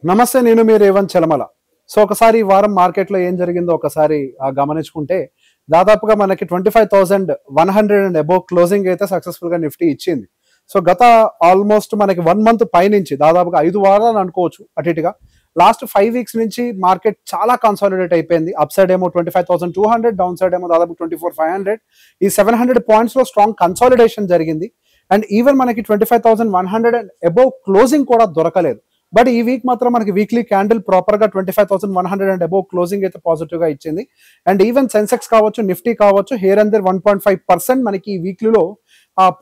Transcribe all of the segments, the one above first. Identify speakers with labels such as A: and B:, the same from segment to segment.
A: నమస్తే, నేను మీ రేవంత్ చలమల. సో ఒకసారి ఈ వారం మార్కెట్లో ఏం జరిగిందో ఒకసారి గమనించుకుంటే దాదాపుగా మనకి 25,100 అండ్ అబోవ్ క్లోజింగ్ అయితే సక్సెస్ఫుల్గా నిఫ్టీ ఇచ్చింది. సో గత ఆల్మోస్ట్ మనకి 1 మంత్ పైనుంచి దాదాపుగా 5 వారాలు అనుకోవచ్చు అటు ఇటుగా లాస్ట్ 5 వీక్స్ నుంచి మార్కెట్ చాలా కన్సాలిడేట్ అయిపోయింది. అప్ సైడ్ ఏమో 25,200, డౌన్ సైడ్ ఏమో దాదాపు 24,500. ఈ 700 పాయింట్స్ లో స్ట్రాంగ్ కన్సాలిడేషన్ జరిగింది. అండ్ ఈవెన్ మనకి 25,100 అండ్ అబోవ్ క్లోజింగ్ కూడా దొరకలేదు. బట్ ఈ వీక్ మాత్రం మనకి వీక్లీ క్యాండిల్ ప్రాపర్ గా 25,100 అండ్ అబోవ్ క్లోజింగ్ అయితే పాజిటివ్ గా ఇచ్చింది. అండ్ ఈవెన్ సెన్సెక్స్ కావచ్చు, నిఫ్టీ కావచ్చు, హియర్ అండ్ దేర్ 1.5% మనకి ఈ వీక్లీలో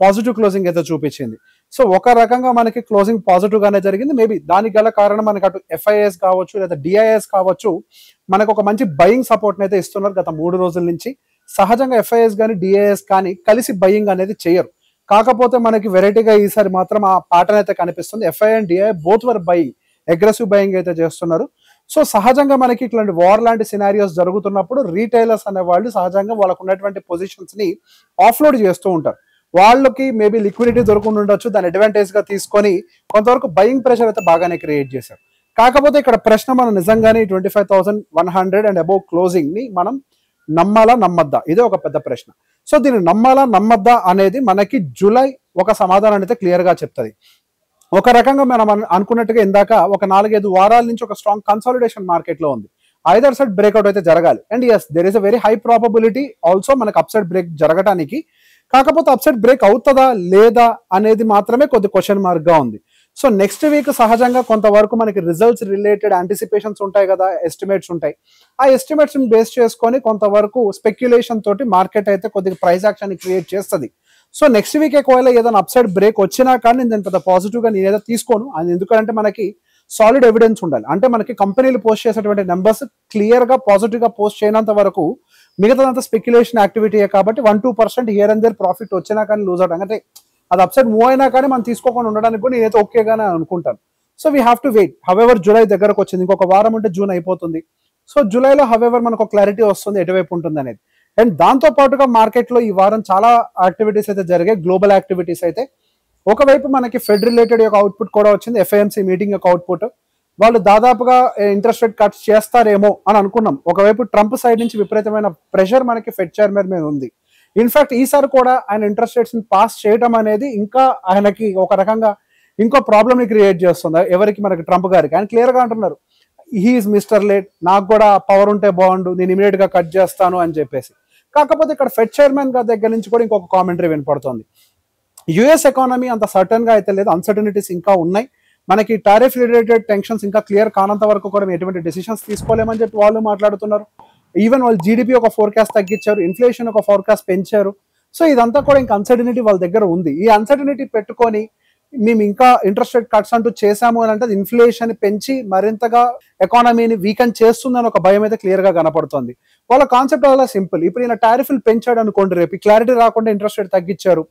A: పాజిటివ్ క్లోజింగ్ అయితే చూపించింది. సో ఒక రకంగా మనకి క్లోజింగ్ పాజిటివ్ గానే జరిగింది. మేబీ దానికి గల కారణం మనకి అటు ఎఫ్ఐఎస్ కావచ్చు లేదా డిఐఎస్ కావచ్చు మనకు ఒక మంచి బయింగ్ సపోర్ట్ అయితే ఇస్తున్నారు గత 3 రోజుల నుంచి. సహజంగా ఎఫ్ఐఎస్ కానీ డిఐఎస్ కానీ కలిసి బయింగ్ అనేది చేయరు. కాకపోతే మనకి వెరైటీగా ఈసారి మాత్రం ఆ ప్యాటర్న్ అయితే కనిపిస్తుంది. FI and DI both were buying, aggressive buying అయితే చేస్తున్నారు. సో సహజంగా మనకి ఇట్లాంటి వార్ లాంటి సినారియోస్ జరుగుతున్నప్పుడు రీటైలర్స్ అనే వాళ్ళు సహజంగా వాళ్ళకు ఉన్నటువంటి పొజిషన్స్ ని ఆఫ్లోడ్ చేస్తూ ఉంటారు. వాళ్ళకి మేబీ లిక్విడిటీ దొరకకుండా ఉండొచ్చు, దాని అడ్వాంటేజ్ గా తీసుకొని కొంతవరకు బయింగ్ ప్రెషర్ అయితే బాగానే క్రియేట్ చేశారు. కాకపోతే ఇక్కడ ప్రశ్న, మనం నిజంగానే 25,100 అండ్ అబోవ్ క్లోజింగ్ ని మనం నమ్మాలా నమ్మద్దా, ఇదే ఒక పెద్ద ప్రశ్న. సో దీన్ని నమ్మాలా నమ్మద్దా అనేది మనకి జూలై ఒక సమాధానాన్ని అయితే క్లియర్ గా చెప్తుంది. ఒక రకంగా మనం అనుకున్నట్టుగా ఇందాక ఒక 4-5 వారాల నుంచి ఒక స్ట్రాంగ్ కన్సాలిడేషన్ మార్కెట్ లో ఉంది. ఐదర్ సైడ్ బ్రేక్అవుట్ అయితే జరగాలి. And yes, there is a very high probability also మనకు అప్సైడ్ బ్రేక్ జరగడానికి. కాకపోతే అప్సైడ్ బ్రేక్ అవుతుందా లేదా అనేది మాత్రమే కొద్ది క్వశ్చన్ మార్క్ గా ఉంది. సో నెక్స్ట్ వీక్ సహజంగా కొంతవరకు మనకి రిజల్ట్స్ రిలేటెడ్ యాంటిసిపేషన్స్ ఉంటాయి కదా, ఎస్టిమేట్స్ ఉంటాయి. ఆ ఎస్టిమేట్స్ ని బేస్ చేసుకొని కొంతవరకు స్పెక్యులేషన్ తోటి మార్కెట్ అయితే కొద్దిగా ప్రైస్ యాక్షన్ క్రియేట్ చేస్తుంది. సో నెక్స్ట్ వీక్ ఒకవేళ ఏదైనా అప్సైడ్ బ్రేక్ వచ్చినా కానీ నేను పెద్ద పాజిటివ్ గా నేనేదో తీసుకోను. అది ఎందుకంటే మనకి సాలిడ్ ఎవిడెన్స్ ఉండాలి. అంటే మనకి కంపెనీలు పోస్ట్ చేసేటువంటి నెంబర్స్ క్లియర్ గా పాజిటివ్ గా పోస్ట్ చేయనంత వరకు మిగతాదంతా స్పెక్యులేషన్ యాక్టివిటీయే. కాబట్టి 1-2% హియర్ అండ్ దేర్ ప్రాఫిట్ వచ్చినా కానీ లూజ్ అవడం, అంటే అది అప్సైడ్ మూవ్ అయినా కానీ మనం తీసుకోకుండా ఉండడానికి కూడా నేనైతే ఓకేగానే అనుకుంటాను. So we have to wait. However July దగ్గరకు వచ్చింది, ఇంకొక వారం ఉంటే జూన్ అయిపోతుంది. సో జూలైలో హవెవర్ మనకు క్లారిటీ వస్తుంది ఎటువైపు ఉంటుంది అనేది. అండ్ దాంతో పాటుగా మార్కెట్లో ఈ వారం చాలా యాక్టివిటీస్ అయితే జరిగాయి, గ్లోబల్ యాక్టివిటీస్ అయితే. ఒకవైపు మనకి ఫెడ్ రిలేటెడ్ యొక్క అవుట్పుట్ కూడా వచ్చింది, ఎఫ్ఐఎంసీ మీటింగ్ యొక్క అవుట్పుట్. వాళ్ళు దాదాపుగా ఇంట్రెస్ట్ రేట్ కట్స్ చేస్తారేమో అని అనుకున్నాం. ఒకవైపు ట్రంప్ సైడ్ నుంచి విపరీతమైన ప్రెషర్ మనకి ఫెడ్ చైర్మన్ మీద ఉంది. ఇన్ఫాక్ట్ ఈసారి కూడా ఆయన ఇంట్రెస్ట్ రేట్స్ ని పాస్ చేయడం అనేది ఇంకా ఆయనకి ఒక రకంగా ఇంకో ప్రాబ్లమ్ ని క్రియేట్ చేస్తుంది. ఎవరికి? మనకి ట్రంప్ గారికి. ఆయన క్లియర్ గా అంటున్నారు, హీఈస్ మిస్టర్ లేట్, నాకు కూడా పవర్ ఉంటే బాగుండు, నేను ఇమీడియట్ గా కట్ చేస్తాను అని చెప్పేసి. కాకపోతే ఇక్కడ ఫెడ్ చైర్మన్ గారి దగ్గర నుంచి కూడా ఇంకొక కామెంటరీ వినపడుతుంది. యుఎస్ ఎకానమీ అంత సర్టన్ గా అయితే లేదు, అన్సర్టనిటీస్ ఇంకా ఉన్నాయి. మనకి టారిఫ్ రిలేటెడ్ టెన్షన్స్ ఇంకా క్లియర్ కానంత వరకు కూడా ఎటువంటి డెసిషన్స్ తీసుకోలేమని చెప్పి వాళ్ళు మాట్లాడుతున్నారు. ఈవెన్ వాళ్ళు జీడిపి ఒక ఫోర్కాస్ట్ తగ్గించారు, ఇన్ఫ్లేషన్ ఒక ఫోర్కాస్ట్ పెంచారు. సో ఇదంతా కూడా ఇంకా అన్సర్టనిటీ వాళ్ళ దగ్గర ఉంది. ఈ అన్సర్టనిటీ పెట్టుకొని మేము ఇంకా ఇంట్రెస్ట్ రేట్ కట్స్ అంటూ చేశాము అని అంటే ఇన్ఫ్లేషన్ పెంచి మరింతగా ఎకానమీని వీకెన్ చేస్తుందని ఒక భయం అయితే క్లియర్ గా కనపడుతుంది. వాళ్ళ కాన్సెప్ట్ చాలా సింపుల్. ఇప్పుడు ఈయన టారిఫ్లు పెంచాడు అనుకోండి, రేపు క్లారిటీ రాకుండా ఇంట్రెస్ట్ రేట్ తగ్గించారు,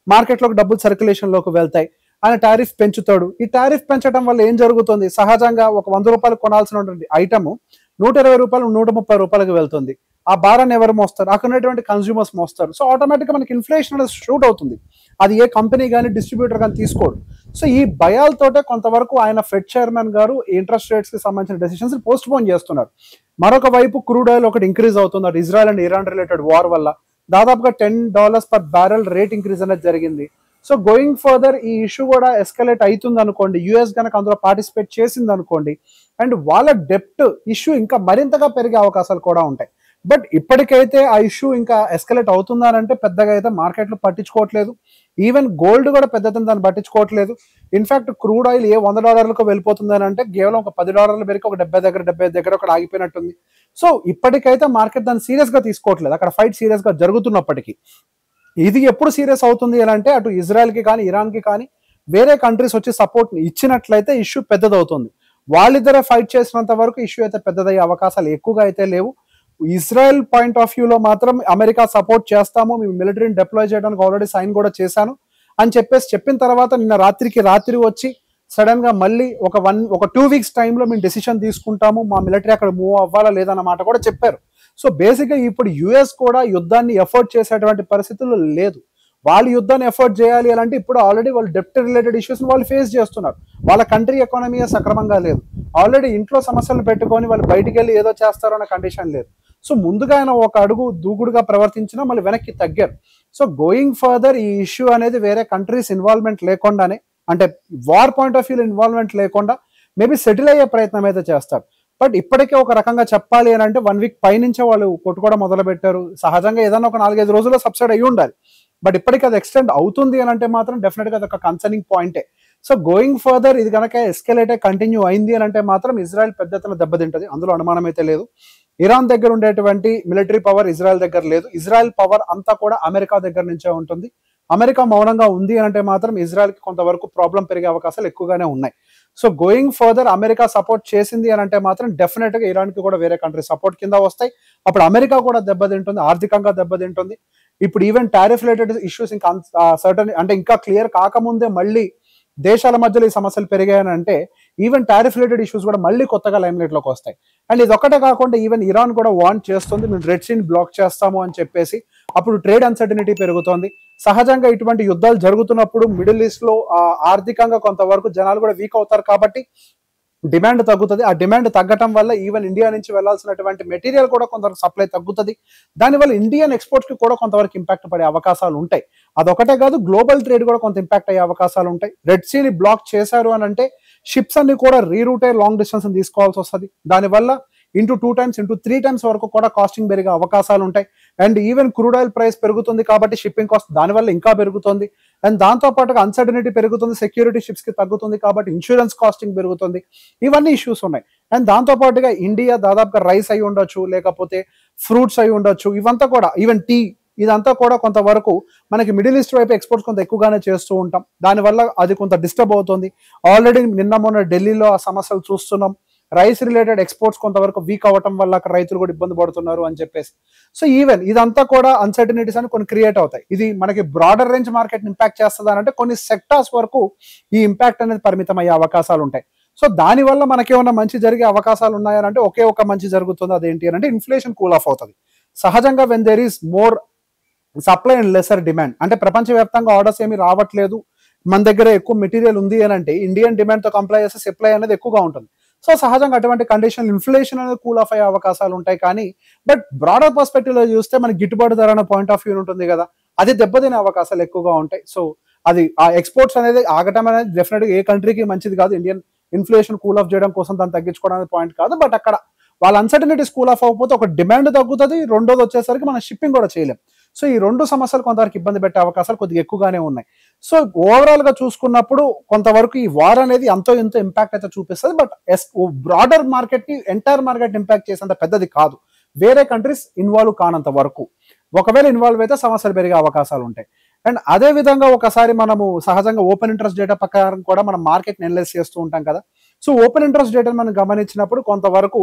A: మార్కెట్లోకి డబ్బులు సర్క్యులేషన్ లోకి వెళ్తాయి, ఆయన టారిఫ్ పెంచుతాడు. ఈ టారిఫ్ పెంచడం వల్ల ఏం జరుగుతుంది? సహజంగా ఒక 100 రూపాయలు కొనాల్సినటువంటి ఐటమ్ 120 రూపాయలు 130 రూపాయలకు వెళ్తుంది. ఆ భారాన్ని ఎవరు మోస్తారు? అక్కడ ఉన్నటువంటి కన్స్యూమర్స్ మోస్తారు. సో ఆటోమేటిక్గా మనకి ఇన్ఫ్లేషన్ అనేది షూట్ అవుతుంది. అది ఏ కంపెనీ కానీ డిస్ట్రిబ్యూటర్ కానీ తీసుకోడు. సో ఈ భయాలతోటే కొంతవరకు ఆయన ఫెడ్ చైర్మన్ గారు ఇంట్రెస్ట్ రేట్స్ కి సంబంధించిన డెసిషన్స్ పోస్ట్ పోన్ చేస్తున్నారు. మరొక వైపు క్రూడ్ ఆయిల్ ఒకటి ఇంక్రీజ్ అవుతుంది, అది Israel and Iran related war వల్ల దాదాపుగా $10 పర్ బ్యారెల్ రేట్ ఇంక్రీజ్ అనేది జరిగింది. సో గోయింగ్ ఫర్దర్ ఈ ఇష్యూ కూడా ఎస్కలేట్ అవుతుంది అనుకోండి, యుఎస్ కనుక అందులో పార్టిసిపేట్ చేసింది అనుకోండి, అండ్ వాళ్ళ డెప్ట్ ఇష్యూ ఇంకా మరింతగా పెరిగే అవకాశాలు కూడా ఉంటాయి. బట్ ఇప్పటికైతే ఆ ఇష్యూ ఇంకా ఎస్కలేట్ అవుతుందనంటే పెద్దగా అయితే మార్కెట్లు పట్టించుకోవట్లేదు. ఈవెన్ గోల్డ్ కూడా పెద్దగా దాన్ని పట్టించుకోవట్లేదు. ఇన్ఫాక్ట్ క్రూడ్ ఆయిల్ ఏ $100 వెళ్ళిపోతుందని అంటే కేవలం ఒక $10 పెరిగి ఒక 70 దగ్గర ఒకటి ఆగిపోయినట్టుంది. సో ఇప్పటికైతే మార్కెట్ దాన్ని సీరియస్ గా తీసుకోవట్లేదు, అక్కడ ఫైట్ సీరియస్ గా జరుగుతున్నప్పటికీ. ఇది ఎప్పుడు సీరియస్ అవుతుంది అని అంటే అటు ఇజ్రాయెల్కి కానీ ఇరాన్కి కానీ వేరే కంట్రీస్ వచ్చి సపోర్ట్ ఇచ్చినట్లయితే ఇష్యూ పెద్దదవుతుంది. వాళ్ళిద్దరే ఫైట్ చేసినంత వరకు ఇష్యూ అయితే పెద్దదయ్యే అవకాశాలు ఎక్కువగా అయితే లేవు. ఇజ్రాయెల్ పాయింట్ ఆఫ్ వ్యూలో మాత్రం అమెరికా సపోర్ట్ చేస్తాము, మేము మిలిటరీని డిప్లాయ్ చేయడానికి ఆల్రెడీ సైన్ కూడా చేశాను అని చెప్పిన తర్వాత నిన్న రాత్రి వచ్చి సడన్ గా మళ్ళీ ఒక 2 వీక్స్ టైంలో మేము డెసిషన్ తీసుకుంటాము, మా మిలిటరీ అక్కడ మూవ్ అవ్వాలా లేదన్న మాట కూడా చెప్పారు. సో బేసిక్గా ఇప్పుడు యుఎస్ కూడా యుద్ధాన్ని ఎఫోర్డ్ చేసేటువంటి పరిస్థితుల్లో లేదు. వాళ్ళు యుద్ధాన్ని ఎఫర్ట్ చేయాలి అంటే ఇప్పుడు ఆల్రెడీ వాళ్ళు డెప్ట్ రిలేటెడ్ ఇష్యూస్ వాళ్ళు ఫేస్ చేస్తున్నారు. వాళ్ళ కంట్రీ ఎకానమీ సక్రమంగా లేదు, ఆల్రెడీ ఇంట్లో సమస్యలు పెట్టుకొని వాళ్ళు బయటికి వెళ్ళి ఏదో చేస్తారో అన్న కండిషన్ లేదు. సో ముందుగా ఆయన ఒక అడుగు దూకుడుగా ప్రవర్తించినా మళ్ళీ వెనక్కి తగ్గారు. సో గోయింగ్ ఫర్దర్ ఈ ఇష్యూ అనేది వేరే కంట్రీస్ ఇన్వాల్వ్మెంట్ లేకుండానే, అంటే war point of view involvement లేకుండా మేబీ సెటిల్ అయ్యే ప్రయత్నం అయితే చేస్తారు. బట్ ఇప్పటికే ఒక రకంగా చెప్పాలి అని అంటే 1 వీక్ పైనుంచే వాళ్ళు కొట్టుకోవడం మొదలు పెట్టారు. సహజంగా ఏదైనా ఒక 4-5 రోజుల్లో సబ్సైడ్ అయ్యి ఉండాలి, బట్ ఇప్పటికీ అది ఎక్స్టెండ్ అవుతుంది అని అంటే మాత్రం డెఫినెట్గా అది ఒక కన్సర్నింగ్ పాయింటే. సో గోయింగ్ ఫర్దర్ ఇది కనుక ఎస్కలేట్ కంటిన్యూ అయింది అని అంటే మాత్రం ఇజ్రాయెల్ పెద్ద ఎత్తున దెబ్బతింటది, అందులో అనుమానం అయితే లేదు. ఇరాన్ దగ్గర ఉండేటువంటి మిలిటరీ పవర్ ఇజ్రాయెల్ దగ్గర లేదు. ఇజ్రాయెల్ పవర్ అంతా కూడా అమెరికా దగ్గర నుంచే ఉంటుంది. అమెరికా మౌనంగా ఉంది అని అంటే మాత్రం ఇజ్రాయెల్కి కొంతవరకు ప్రాబ్లం పెరిగే అవకాశాలు ఎక్కువగానే ఉన్నాయి. So going further America support చేసింది అని అంటే మాత్రం డెఫినెట్గా ఇరాన్కి కూడా వేరే కంట్రీ సపోర్ట్ కింద వస్తాయి. అప్పుడు అమెరికా కూడా దెబ్బతింటుంది, ఆర్థికంగా దెబ్బతింటుంది. ఇప్పుడు ఈవెన్ టారిఫ్ రిలేటెడ్ ఇష్యూస్ ఇంకా సర్టన్ అంటే ఇంకా క్లియర్ కాకముందే మళ్ళీ దేశాల మధ్యలో ఈ సమస్యలు పెరిగాయని అంటే ఈవెన్ టారిఫ్ రిలేటెడ్ ఇష్యూస్ కూడా మళ్ళీ కొత్తగా లైమ్లైట్లోకి వస్తాయి. అండ్ ఇది ఒక్కటే కాకుండా ఈవెన్ ఇరాన్ కూడా వార్న్ చేస్తుంది, మేము రెడ్ సీని బ్లాక్ చేస్తాము అని చెప్పేసి. అప్పుడు ట్రేడ్ అన్సర్టనిటీ పెరుగుతోంది. సహజంగా ఇటువంటి యుద్ధాలు జరుగుతున్నప్పుడు మిడిల్ ఈస్ట్ లో ఆర్థికంగా కొంతవరకు జనాలు కూడా వీక్ అవుతారు కాబట్టి డిమాండ్ తగ్గుతుంది. ఆ డిమాండ్ తగ్గటం వల్ల ఈవెన్ ఇండియా నుంచి వెళ్లాల్సినటువంటి మెటీరియల్ కూడా కొంతవరకు సప్లై తగ్గుతుంది. దానివల్ల ఇండియన్ ఎక్స్పోర్ట్స్ కి కూడా కొంతవరకు ఇంపాక్ట్ పడే అవకాశాలు ఉంటాయి. అదొకటే కాదు, గ్లోబల్ ట్రేడ్ కూడా కొంత ఇంపాక్ట్ అయ్యే అవకాశాలు ఉంటాయి. రెడ్ సీని బ్లాక్ చేశారు అని అంటే షిప్స్ అన్ని కూడా రీరూట్ అయ్యి లాంగ్ డిస్టెన్స్ తీసుకోవాల్సి వస్తుంది. దానివల్ల ఇంటూ 2 times ఇంటూ 3 times వరకు కూడా కాస్టింగ్ పెరిగే అవకాశాలు ఉంటాయి. And even crude oil price పెరుగుతుంది కాబట్టి షిప్పింగ్ కాస్ట్ దానివల్ల ఇంకా పెరుగుతుంది. అండ్ దాంతో పాటుగా అన్సర్టనిటీ పెరుగుతుంది, సెక్యూరిటీ షిప్స్ కి తగ్గుతుంది కాబట్టి ఇన్సూరెన్స్ కాస్టింగ్ పెరుగుతుంది. ఇవన్నీ ఇష్యూస్ ఉన్నాయి. అండ్ దాంతో పాటుగా ఇండియా దాదాపుగా రైస్ అయి ఉండొచ్చు, లేకపోతే ఫ్రూట్స్ అయి ఉండొచ్చు, ఇవంతా కూడా ఈవెన్ టీ, ఇదంతా కూడా కొంతవరకు మనకి మిడిల్ ఈస్ట్ వైపు ఎక్స్పోర్ట్స్ కొంత ఎక్కువగానే చేస్తూ ఉంటాం. దానివల్ల అది కొంత డిస్టర్బ్ అవుతుంది. ఆల్రెడీ నిన్న మొన్న ఢిల్లీలో ఆ సమస్యలు చూస్తున్నాం. రైస్ రిలేటెడ్ ఎక్స్పోర్ట్స్ కొంతవరకు వీక్ అవ్వటం వల్ల అక్కడ రైతులు కూడా ఇబ్బంది పడుతున్నారు అని చెప్పేసి. సో ఈవెన్ ఇదంతా కూడా అన్సర్టనిటీస్ అని కొన్ని క్రియేట్ అవుతాయి. ఇది మనకి బ్రాడర్ రేంజ్ మార్కెట్ ఇంపాక్ట్ చేస్తుంది అని అంటే కొన్ని సెక్టార్స్ వరకు ఈ ఇంపాక్ట్ అనేది పరిమితం అయ్యే అవకాశాలు ఉంటాయి. సో దానివల్ల మనకేమన్నా మంచి జరిగే అవకాశాలు ఉన్నాయని అంటే ఒకే ఒక మంచి జరుగుతుంది, అదేంటి అని అంటే ఇన్ఫ్లేషన్ కూల్ ఆఫ్ అవుతుంది. సహజంగా when there is more supply and lesser demand, అంటే ప్రపంచవ్యాప్తంగా ఆర్డర్స్ ఏమి రావట్లేదు, మన దగ్గర ఎక్కువ మెటీరియల్ ఉంది అని అంటే ఇండియన్ డిమాండ్తో కంపేర్ చేస్తే సప్లై అనేది ఎక్కువగా ఉంటుంది. సో సహజంగా అటువంటి కండిషన్ ఇన్ఫ్లేషన్ అనేది కూల్ ఆఫ్ అయ్యే అవకాశాలు ఉంటాయి. కానీ బట్ బ్రాడర్ పర్స్పెక్టివ్ లో చూస్తే మనకి గిట్టుబాటు ధర అనే పాయింట్ ఆఫ్ వ్యూ ఉంటుంది కదా, అది దెబ్బతినే అవకాశాలు ఎక్కువగా ఉంటాయి. సో అది ఆ ఎక్స్పోర్ట్స్ అనేది ఆగటం అనేది డెఫినెట్గా ఏ కంట్రీకి మంచిది కాదు. ఇండియన్ ఇన్ఫ్లేషన్ కూల్ ఆఫ్ చేయడం కోసం దాన్ని తగ్గించుకోవడానికి పాయింట్ కాదు. బట్ అక్కడ వాళ్ళ అన్సర్టనిటీస్ కూల్ ఆఫ్ అవ్వకపోతే ఒక డిమాండ్ తగ్గుతుంది, రెండోది వచ్చేసరికి మనం షిప్పింగ్ కూడా చేయలేం. సో ఈ 2 సమస్యలు కొంతవరకు ఇబ్బంది పెట్టే అవకాశాలు కొద్దిగా ఎక్కువగానే ఉన్నాయి. సో ఓవరాల్ గా చూసుకున్నప్పుడు కొంతవరకు ఈ వార్ అనేది ఎంతో ఎంతో ఇంపాక్ట్ అయితే చూపిస్తుంది. బట్ బ్రాడర్ మార్కెట్ ని ఎంటైర్ మార్కెట్ ఇంపాక్ట్ చేసేంత పెద్దది కాదు, వేరే కంట్రీస్ ఇన్వాల్వ్ కానంత వరకు. ఒకవేళ ఇన్వాల్వ్ అయితే సమస్యలు పెరిగే అవకాశాలు ఉంటాయి. అండ్ అదే విధంగా ఒకసారి మనము సహజంగా ఓపెన్ ఇంట్రెస్ట్ డేటా ప్రకారం కూడా మనం మార్కెట్ అనలైజ్ చేస్తూ ఉంటాం కదా. సో ఓపెన్ ఇంట్రెస్ట్ డేటాను మనం గమనించినప్పుడు కొంతవరకు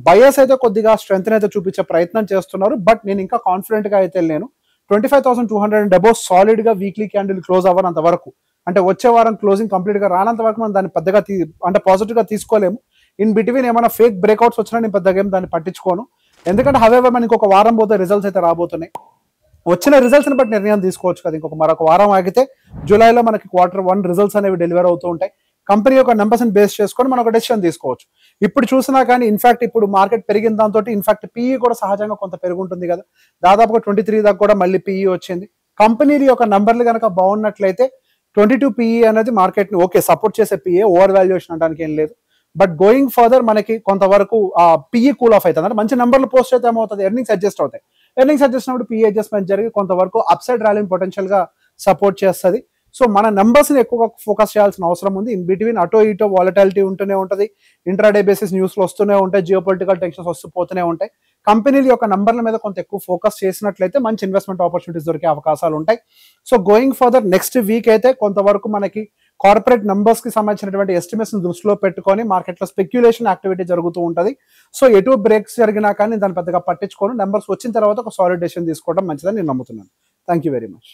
A: బయర్స్ అయితే కొద్దిగా స్ట్రెంత్ అయితే చూపించే ప్రయత్నం చేస్తున్నారు. బట్ నేను ఇంకా కాన్ఫిడెంట్ గా అయితే లేను. 25,200 అబౌవ్ సాలిడ్ గా వీక్లీ క్యాండిల్ క్లోజ్ అవ్వనంత వరకు, అంటే వచ్చే వారం క్లోజింగ్ కంప్లీట్ గా రానంత వరకు మనం దాన్ని పెద్దగా అంటే పాజిటివ్ గా తీసుకోలేము. ఇన్ బిట్వీన్ ఏమైనా ఫేక్ బ్రేక్అవుట్స్ వచ్చినా నేను పెద్దగా ఏం దాన్ని పట్టించుకోను. ఎందుకంటే హవెవర్ మనకి ఇంకొక వారం పోతే రిజల్ట్స్ అయితే రాబోతున్నాయి. వచ్చిన రిజల్ట్స్ ని బట్టి నిర్ణయం తీసుకోవచ్చు కదా. మరొక వారం ఆగితే జూలైలో మనకి Q1 రిజల్ట్స్ అనేవి డెలివర్ అవుతూ ఉంటాయి. కంపెనీ యొక్క నెంబర్స్ ని బేస్ చేసుకొని మనం ఒక డెసిషన్ తీసుకోవచ్చు. ఇప్పుడు చూసినా కానీ ఇన్ఫాక్ట్ ఇప్పుడు మార్కెట్ పెరిగిన దాంతో ఇన్ఫాక్ట్ పీఈ కూడా సహజంగా కొంత పెరుగుంటుంది కదా. దాదాపుగా 23 దాకా కూడా మళ్ళీ పీఈ వచ్చింది. కంపెనీ యొక్క నంబర్లు కనుక బాగున్నట్లయితే 22 పీఈ అనేది మార్కెట్ ని ఓకే సపోర్ట్ చేసే పీఏ, ఓవర్ వాల్యుయేషన్ అనడానికి ఏం లేదు. బట్ గోయింగ్ ఫర్దర్ మనకి కొంతవరకు పీఈ కూల్ ఆఫ్ అవుతుంది. అంటే మంచి నెంబర్లు పోస్ట్ అయితే ఏమవుతుంది, ఎర్నింగ్స్ అడ్జస్ట్ అవుతాయి. ఎర్నింగ్స్ అడ్జస్ట్ అయినప్పుడు పీఈ అడ్జస్ట్మెంట్ జరిగి కొంతవరకు అప్ సైడ్ ర్యాలీని పొటెన్షియల్ గా సపోర్ట్ చేస్తుంది. సో మన నెంబర్స్ ని ఎక్కువగా ఫోకస్ చేయాల్సిన అవసరం ఉంది. ఇన్ బిట్వీన్ అటో ఇటో వాలటాలిటీ ఉంటూనే ఉంటుంది, ఇంట్రాడే బేసిస్ న్యూస్లు వస్తూనే ఉంటాయి, జియో పొలిటికల్ టెన్షన్స్ వస్తూ పోతూనే ఉంటాయి. కంపెనీల యొక్క నంబర్ల మీద కొంత ఎక్కువ ఫోకస్ చేసినట్లయితే మంచి ఇన్వెస్ట్మెంట్ ఆపర్చునిటీస్ దొరికే అవకాశాలు ఉంటాయి. So going further next week అయితే కొంతవరకు మనకి కార్పొరేట్ నంబర్స్ కి సంబంధించినటువంటి ఎస్టిమేట్స్ దృష్టిలో పెట్టుకొని మార్కెట్లో స్పెక్యులేషన్ యాక్టివిటీ జరుగుతూ ఉంటుంది. సో ఎటు బ్రేక్స్ జరిగినా కానీ దాన్ని పెద్దగా పట్టించుకొని నెంబర్స్ వచ్చిన తర్వాత ఒక సాలిడ్ డెసిషన్ తీసుకోవడం మంచిదని నేను నమ్ముతున్నాను. Thank you very much.